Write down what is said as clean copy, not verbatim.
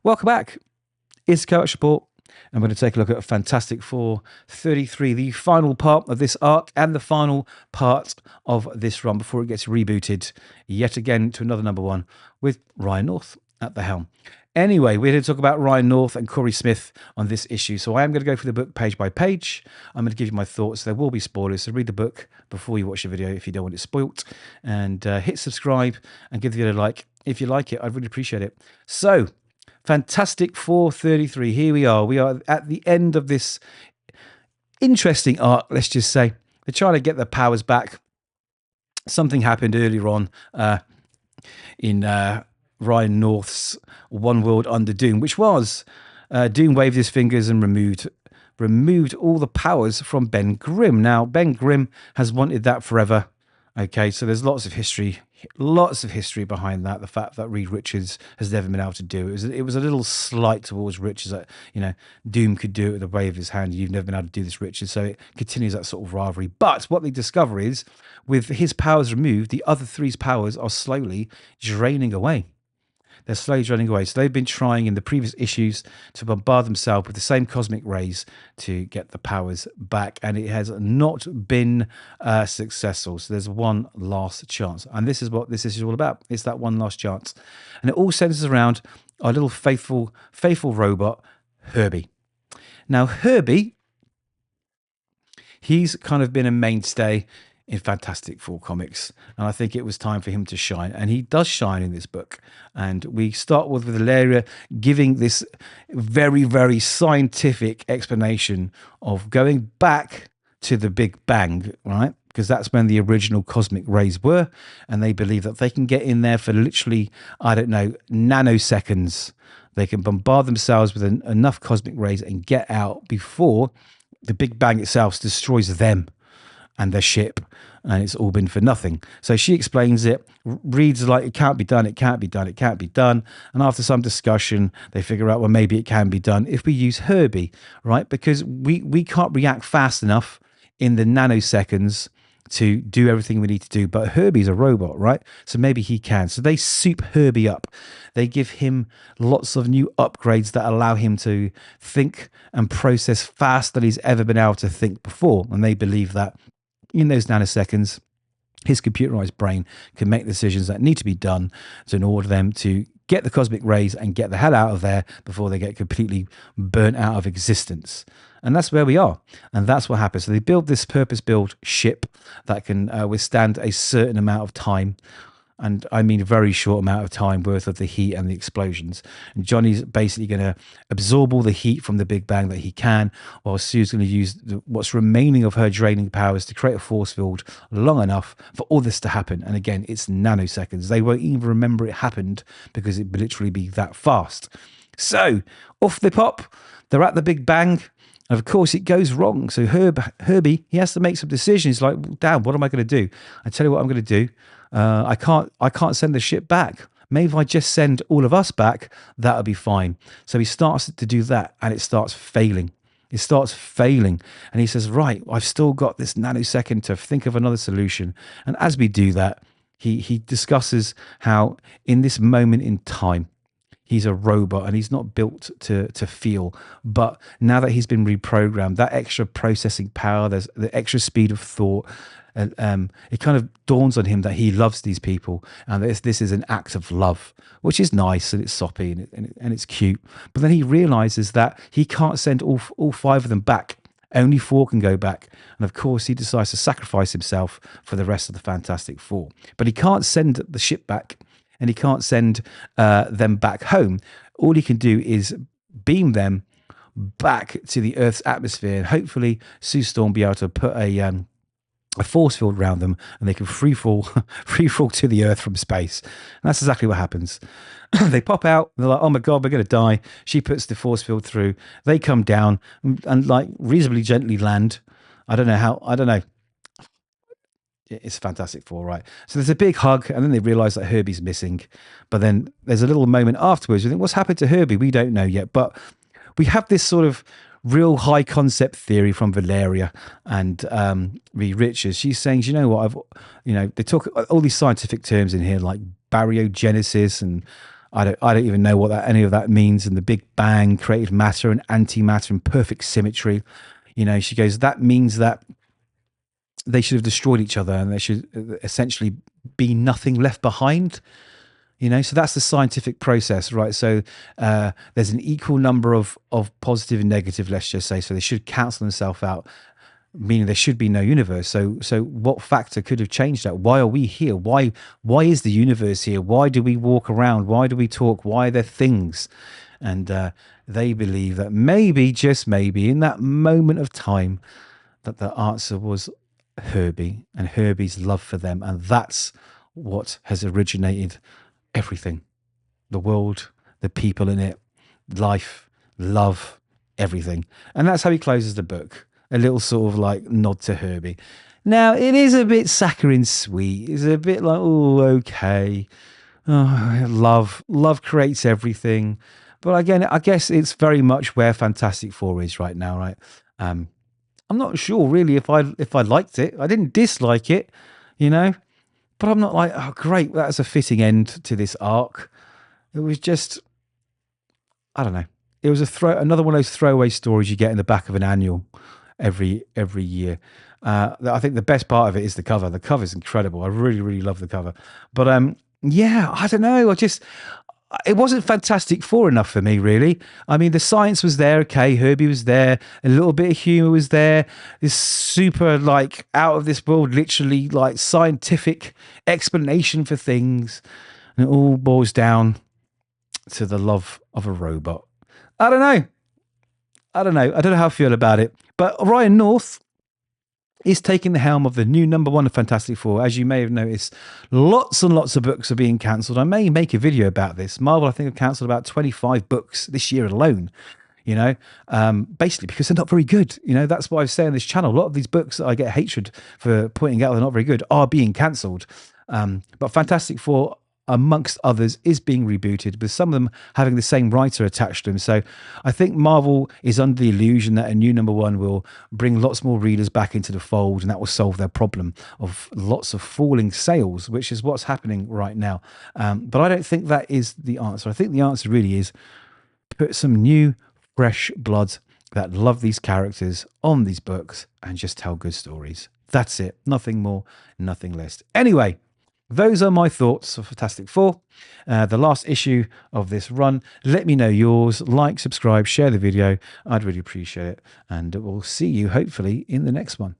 Welcome back. It's Kovacs Report. I'm going to take a look at Fantastic Four 33, the final part of this arc and the final part of this run before it gets rebooted yet again to another #1 with Ryan North at the helm. Anyway, we're here to talk about Ryan North and Cory Smith on this issue. So I am going to go through the book page by page. I'm going to give you my thoughts. There will be spoilers, so read the book before you watch the video if you don't want it spoilt. And hit subscribe and give the video a like if you like it. I'd really appreciate it. So, Fantastic Four 33. Here we are. We are at the end of this interesting arc, let's just say. They're trying to get their powers back. Something happened earlier on in Ryan North's One World Under Doom, which was Doom waved his fingers and removed all the powers from Ben Grimm. Now, Ben Grimm has wanted that forever. Okay, so there's lots of history behind that. The fact that Reed Richards has never been able to do it. It was a little slight towards Richards that, you know, Doom could do it with the wave of his hand. You've never been able to do this, Richards. So it continues that sort of rivalry. But what they discover is, with his powers removed, the other three's powers are slowly draining away. They're slowly draining away. So they've been trying in the previous issues to bombard themselves with the same cosmic rays to get the powers back. And it has not been successful. So there's one last chance. And this is what this issue is all about. It's that one last chance. And it all centers around our little faithful robot, Herbie. Now, Herbie, he's kind of been a mainstay in Fantastic Four comics, and I think it was time for him to shine, and he does shine in this book. And we start with Valeria giving this very, very scientific explanation of going back to the Big Bang, right? Because that's when the original cosmic rays were, and they believe that they can get in there for literally, I don't know, nanoseconds. They can bombard themselves with enough cosmic rays and get out before the Big Bang itself destroys them and their ship, and it's all been for nothing. So she explains it. Reed's like, it can't be done, it can't be done, it can't be done. And after some discussion, they figure out, well, maybe it can be done if we use Herbie, right? Because we can't react fast enough in the nanoseconds to do everything we need to do. But Herbie's a robot, right? So maybe he can. So they soup Herbie up. They give him lots of new upgrades that allow him to think and process faster than he's ever been able to think before. And they believe that in those nanoseconds, his computerized brain can make decisions that need to be done in order for them to get the cosmic rays and get the hell out of there before they get completely burnt out of existence. And that's where we are. And that's what happens. So they build this purpose-built ship that can withstand a certain amount of time. And I mean a very short amount of time worth of the heat and the explosions. And Johnny's basically going to absorb all the heat from the Big Bang that he can, while Sue's going to use what's remaining of her draining powers to create a force field long enough for all this to happen. And again, it's nanoseconds. They won't even remember it happened because it would literally be that fast. So off they pop. They're at the Big Bang. And of course, it goes wrong. So Herbie, he has to make some decisions. He's like, damn, what am I going to do? I tell you what I'm going to do. I can't send the ship back. Maybe if I just send all of us back, that'll be fine. So he starts to do that, and it starts failing. It starts failing. And he says, right, I've still got this nanosecond to think of another solution. And as we do that, he discusses how in this moment in time, he's a robot and he's not built to feel. But now that he's been reprogrammed, that extra processing power, there's the extra speed of thought, it kind of dawns on him that he loves these people, and this is an act of love, which is nice and it's soppy and it's cute. But then he realizes that he can't send all 5 of them back. Only 4 can go back. And of course, he decides to sacrifice himself for the rest of the Fantastic Four. But he can't send the ship back, and he can't send them back home. All he can do is beam them back to the Earth's atmosphere, and hopefully Sue Storm will be able to put a force field around them, and they can free fall to the Earth from space. And that's exactly what happens. They pop out, they're like, oh my God, we're going to die. She puts the force field through. They come down and like reasonably gently land. I don't know. It's Fantastic Four, right? So there's a big hug, and then they realize that Herbie's missing. But then there's a little moment afterwards. We think, what's happened to Herbie? We don't know yet. But we have this sort of real high concept theory from Valeria and Reed Richards. She's saying, you know what, they talk all these scientific terms in here like baryogenesis, and I don't even know what any of that means. And the Big Bang created matter and antimatter in perfect symmetry. You know, she goes, that means that they should have destroyed each other and there should essentially be nothing left behind. You know, so that's the scientific process, right? So there's an equal number of positive and negative, let's just say. So they should cancel themselves out, meaning there should be no universe. So what factor could have changed that? Why are we here? Why is the universe here? Why do we walk around? Why do we talk? Why are there things? And they believe that maybe, just maybe, in that moment of time, that the answer was Herbie and Herbie's love for them. And that's what has originated everything. The world, the people in it, life, love, everything. And that's how he closes the book. A little sort of like nod to Herbie. Now, it is a bit saccharine sweet. It's a bit like, oh, okay. Oh, love creates everything. But again, I guess it's very much where Fantastic Four is right now, right? I'm not sure really if I liked it. I didn't dislike it, you know, but I'm not like, oh, great, that's a fitting end to this arc. It was just, I don't know. It was another one of those throwaway stories you get in the back of an annual every year. I think the best part of it is the cover. The cover is incredible. I really, really love the cover. But yeah, I don't know. It wasn't Fantastic Four enough for me, really. I mean, the science was there. Okay, Herbie was there. A little bit of humor was there. This super, like, out of this world, literally, like, scientific explanation for things. And it all boils down to the love of a robot. I don't know. I don't know how I feel about it. But Ryan North is taking the helm of the new #1 of Fantastic Four. As you may have noticed, lots and lots of books are being cancelled. I may make a video about this. Marvel, I think, have cancelled about 25 books this year alone, you know, basically because they're not very good. You know, that's what I say on this channel. A lot of these books that I get hatred for pointing out they're not very good are being cancelled. But Fantastic Four, amongst others, is being rebooted, with some of them having the same writer attached to them. So I think Marvel is under the illusion that a new #1 will bring lots more readers back into the fold, and that will solve their problem of lots of falling sales, which is what's happening right now. But I don't think that is the answer. I think the answer really is put some new, fresh blood that love these characters on these books and just tell good stories. That's it. Nothing more, nothing less. Anyway, those are my thoughts of Fantastic Four, the last issue of this run. Let me know yours. Like, subscribe, share the video. I'd really appreciate it. And we'll see you hopefully in the next one.